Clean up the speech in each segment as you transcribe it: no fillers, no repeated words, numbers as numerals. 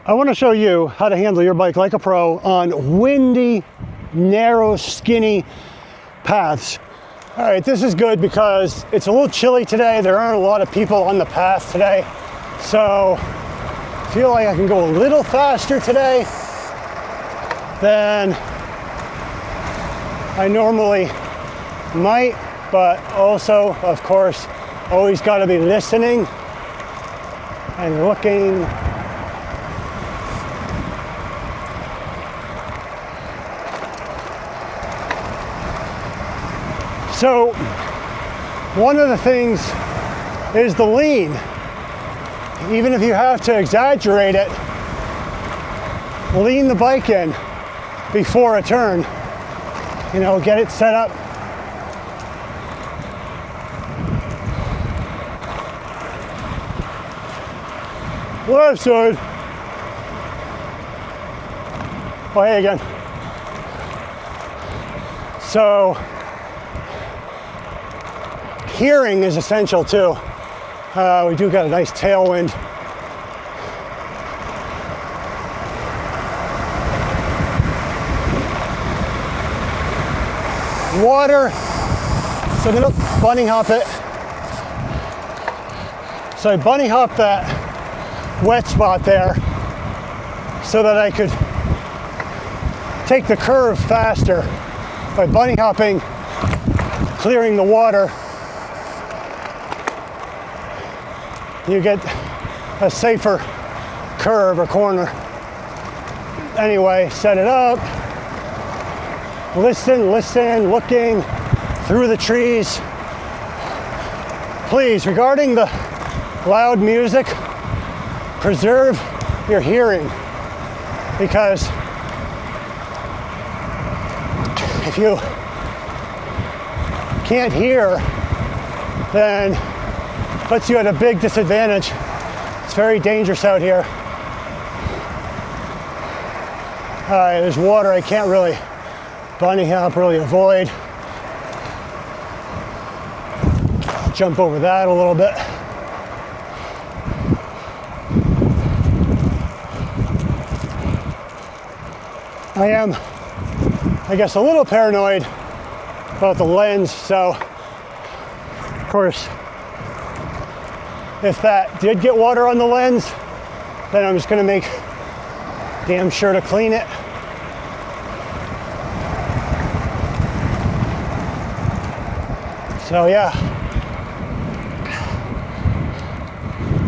I want to show you how to handle your bike like a pro on windy, narrow, skinny paths. All right, this is good because it's a little chilly today. There aren't a lot of people on the path today. So I feel like I can go a little faster today than I normally might, but also, of course, always got to be listening and looking. So one of the things is the lean. Even if you have to exaggerate it, lean the bike in before a turn. You know, get it set up. Left side. Oh, hey again. So, hearing is essential too. We do got a nice tailwind. Water, so I'm gonna bunny hop it. So I bunny hop that wet spot there so that I could take the curve faster by bunny hopping, clearing the water. You get a safer curve or corner. Anyway, set it up. Listen, looking through the trees. Please, regarding the loud music, preserve your hearing, because if you can't hear, then puts you at a big disadvantage. It's very dangerous out here. All right, there's water I can't really bunny hop, really avoid. Jump over that a little bit. I am, I guess, a little paranoid about the lens, so of course, if that did get water on the lens, then I'm just gonna make damn sure to clean it. So yeah,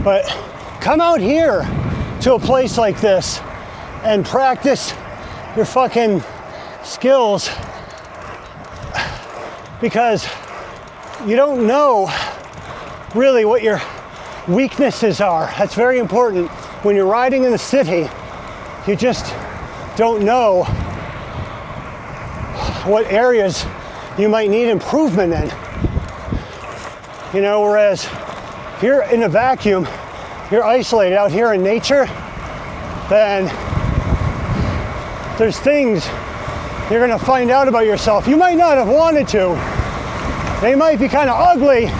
but come out here to a place like this and practice your fucking skills, because you don't know really what your weaknesses are. That's very important. When you're riding in the city, you just don't know what areas you might need improvement in. You know, whereas if you're in a vacuum, you're isolated out here in nature, then there's things you're gonna find out about yourself. You might not have wanted to. They might be kind of ugly,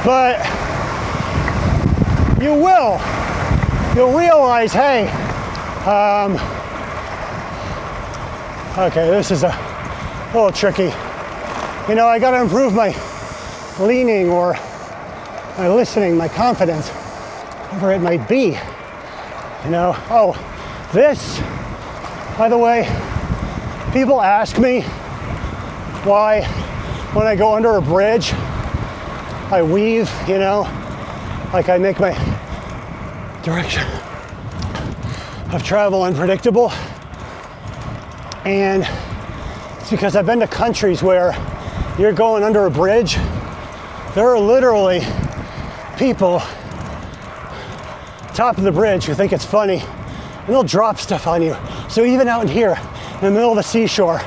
but you will. You'll realize, hey, okay, this is a little tricky. You know, I gotta improve my leaning or my listening, my confidence, whatever it might be. You know, oh, this, by the way, people ask me why when I go under a bridge, I weave, you know, like I make my direction of travel unpredictable. And it's because I've been to countries where you're going under a bridge. There are literally people top of the bridge who think it's funny, and they'll drop stuff on you. So even out in here, in the middle of the seashore,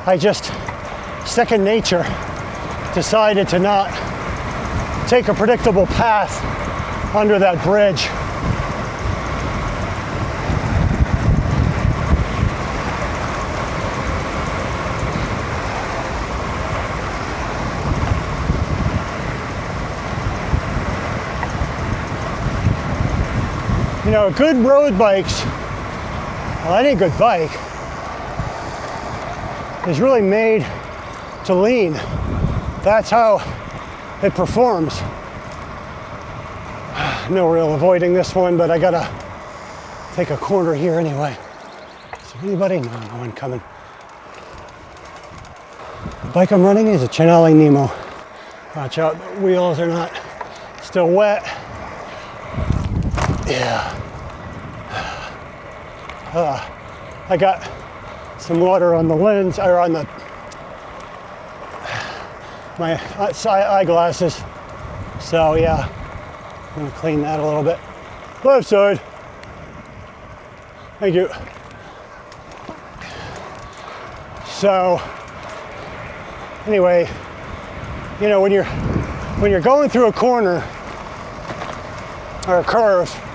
I just, second nature, decided to not take a predictable path under that bridge. You know, good road bikes, well, any good bike is really made to lean. That's how it performs. No real avoiding this one, but I gotta take a corner here anyway. Is there anybody? No, no one coming. The bike I'm running is a Brunelle Nemo. Watch out, the wheels are not still wet. Yeah. I got some water on the lens, or on my eyeglasses. So yeah, I'm gonna clean that a little bit. Left side. Thank you. So anyway, you know, when you're going through a corner or a curve,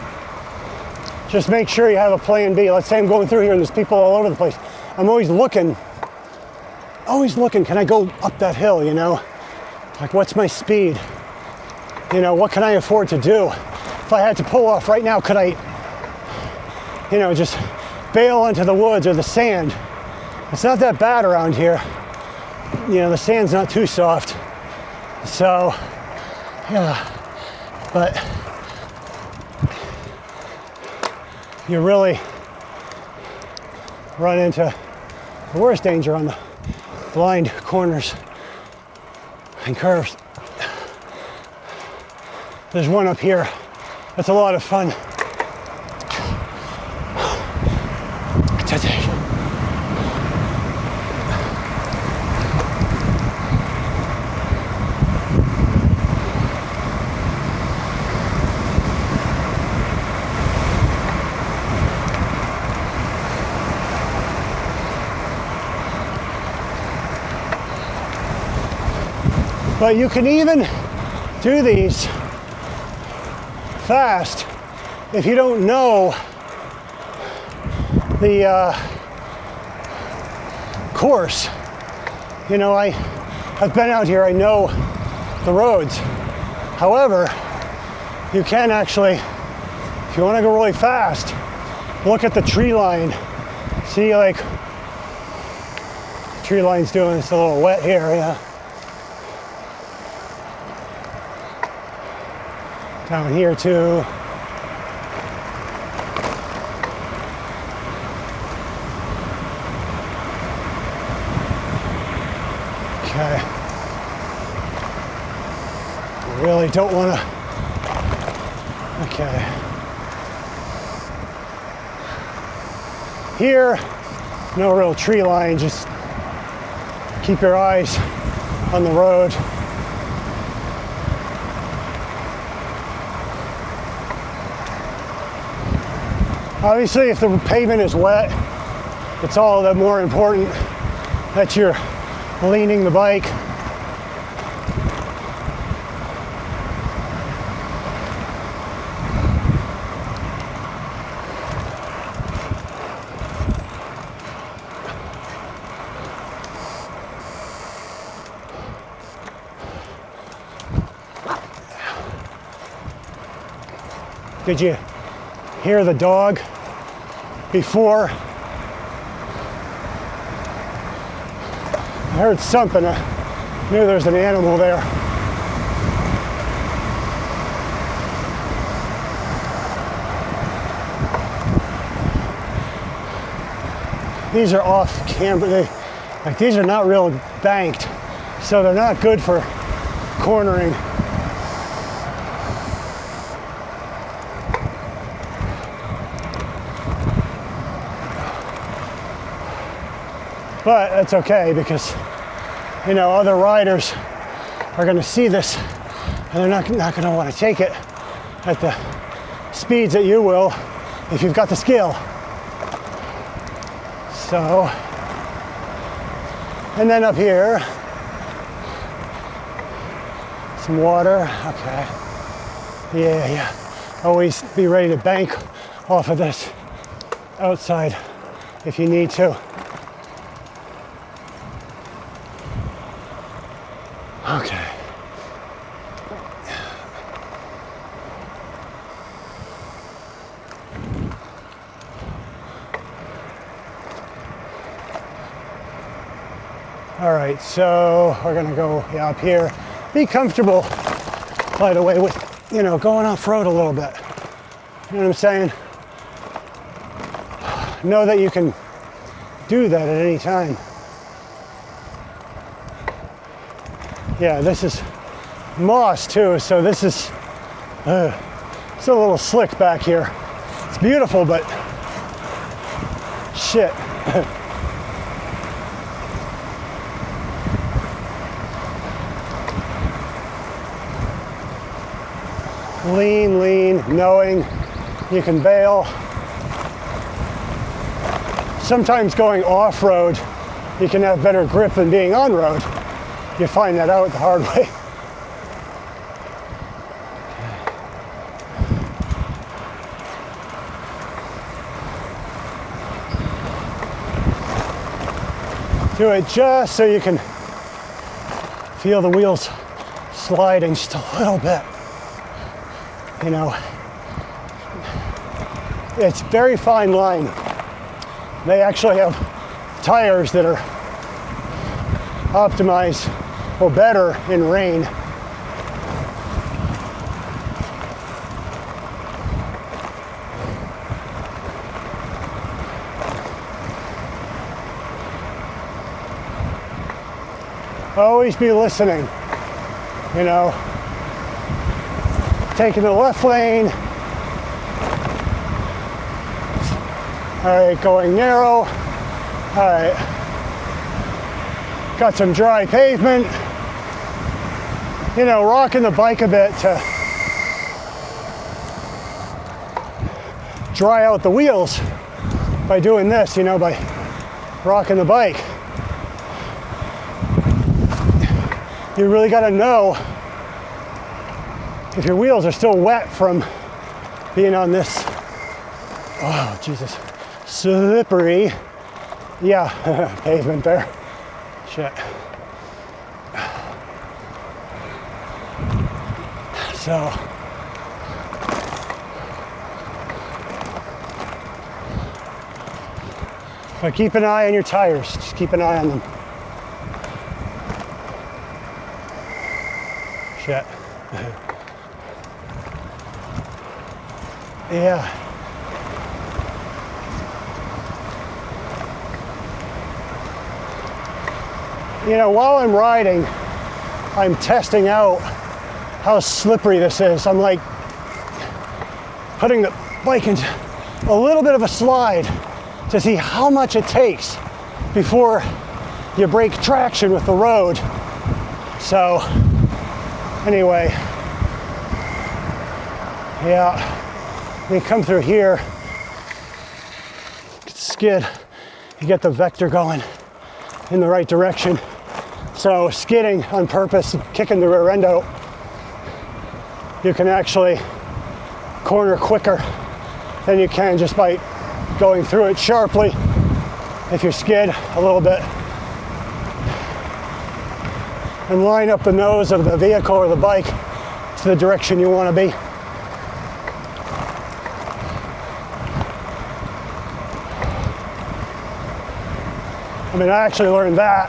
just make sure you have a plan B. Let's say I'm going through here and there's people all over the place. I'm always looking, can I go up that hill, you know? Like, what's my speed? You know, what can I afford to do? If I had to pull off right now, could I, you know, just bail into the woods or the sand? It's not that bad around here. You know, the sand's not too soft. So, yeah, but you really run into the worst danger on the blind corners and curves. There's one up here that's a lot of fun. But you can even do these fast if you don't know the course. You know, I've been out here, I know the roads. However, you can actually, if you want to go really fast, look at the tree line. See, like, the tree line's doing, it's a little wet here, yeah. Down here too. Okay. I really don't want to. Okay. Here, no real tree line, just keep your eyes on the road. Obviously, if the pavement is wet, it's all the more important that you're leaning the bike. Did you hear the dog before? I heard something. I knew there's an animal there. These are off camber. These are not real banked, so they're not good for cornering. But that's okay because, you know, other riders are going to see this and they're not going to want to take it at the speeds that you will if you've got the skill. So, and then up here, some water. Okay. Yeah. Always be ready to bank off of this outside if you need to. Okay. All right, so we're gonna go up here. Be comfortable, by the way, with, going off-road a little bit. You know what I'm saying? Know that you can do that at any time. Yeah, this is moss too, so this is it's a little slick back here. It's beautiful, but shit. Lean, knowing you can bail. Sometimes going off-road, you can have better grip than being on-road. You find that out the hard way. Do it just so you can feel the wheels sliding just a little bit. It's very fine line. They actually have tires that are optimized or better in rain. Always be listening, taking the left lane. All right, going narrow. All right, got some dry pavement. Rocking the bike a bit to dry out the wheels by doing this, by rocking the bike. You really got to know if your wheels are still wet from being on this, oh Jesus, slippery, yeah, pavement there, shit. So, but keep an eye on your tires, just keep an eye on them. Shit. Yeah. While I'm riding, I'm testing out how slippery this is. I'm like putting the bike into a little bit of a slide to see how much it takes before you break traction with the road. So, anyway, yeah, you come through here, skid, you get the vector going in the right direction. So skidding on purpose, kicking the rear end out, you can actually corner quicker than you can just by going through it sharply. If you skid a little bit and line up the nose of the vehicle or the bike to the direction you want to be. I actually learned that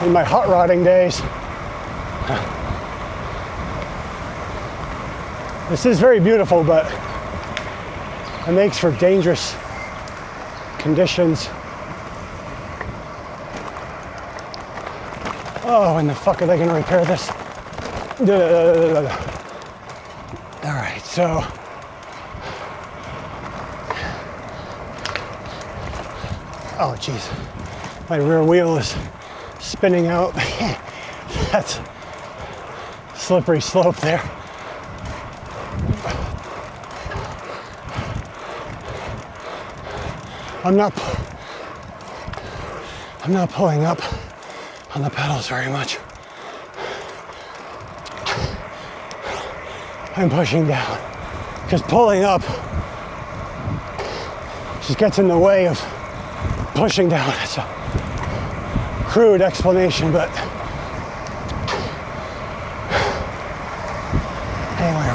in my hot rodding days. This is very beautiful, but it makes for dangerous conditions. Oh, when the fuck are they gonna repair this? All right, so. Oh, geez. My rear wheel is spinning out. That's slippery slope there. I'm not pulling up on the pedals very much. I'm pushing down because pulling up just gets in the way of pushing down. It's a crude explanation, but anyway.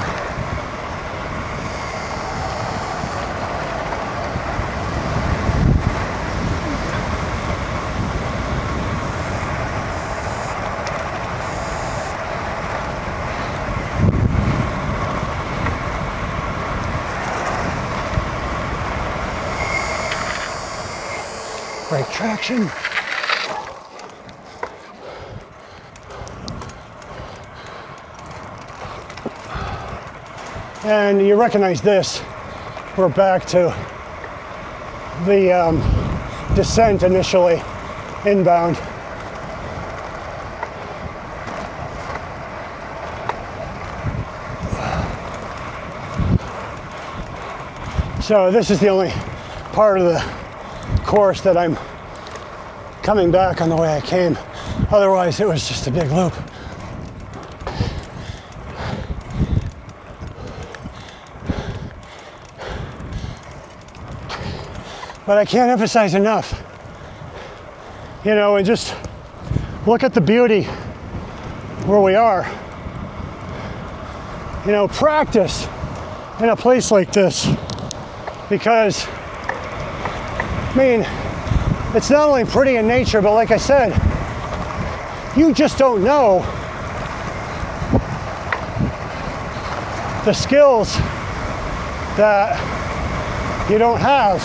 brake traction. And you recognize this, we're back to the descent initially, inbound. So this is the only part of the course that I'm coming back on the way I came. Otherwise, it was just a big loop. But I can't emphasize enough, you know, and just look at the beauty where we are. You know, practice in a place like this, because, I mean, it's not only pretty in nature, but like I said, you just don't know the skills that you don't have.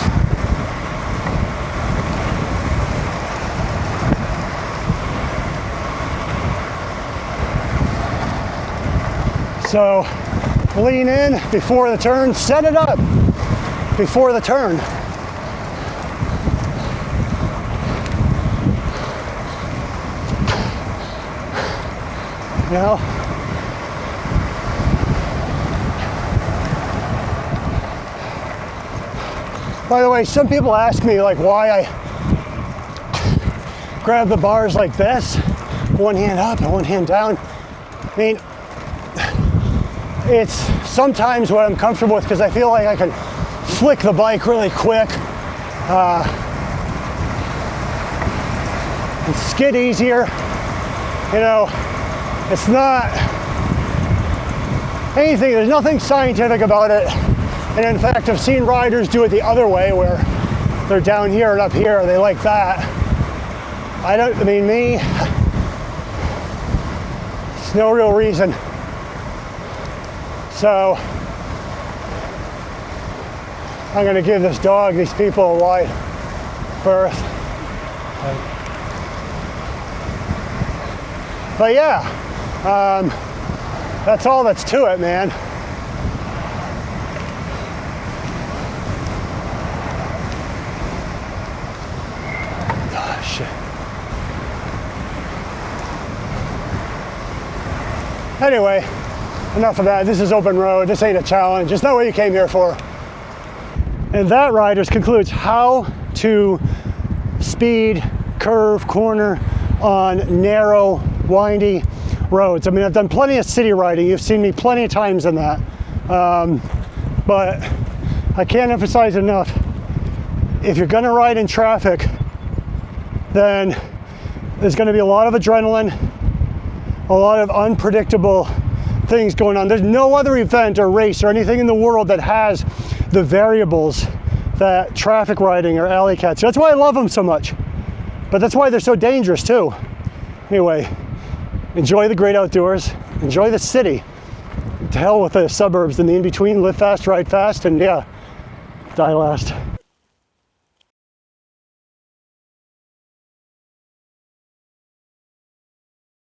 So lean in before the turn, set it up before the turn. You know? By the way, some people ask me like why I grab the bars like this, one hand up and one hand down. I mean, it's sometimes what I'm comfortable with because I feel like I can flick the bike really quick and skid easier. You know, it's not anything, there's nothing scientific about it. And in fact, I've seen riders do it the other way where they're down here and up here, they like that. I mean, me, it's no real reason. So I'm going to give this dog, these people, a wide berth. But yeah, that's all that's to it, man. Oh, shit. Anyway, enough of that. This is open road. This ain't a challenge. It's not what you came here for. And that, riders, concludes how to speed, curve, corner on narrow, windy roads. I mean, I've done plenty of city riding. You've seen me plenty of times in that. But I can't emphasize enough, if you're gonna ride in traffic, then there's gonna be a lot of adrenaline, a lot of unpredictable things going on. There's no other event or race or anything in the world that has the variables that traffic riding or alley cats. That's why I love them so much. But that's why they're so dangerous too. Anyway, enjoy the great outdoors, enjoy the city. To hell with the suburbs and the in-between, live fast, ride fast, and yeah, die last.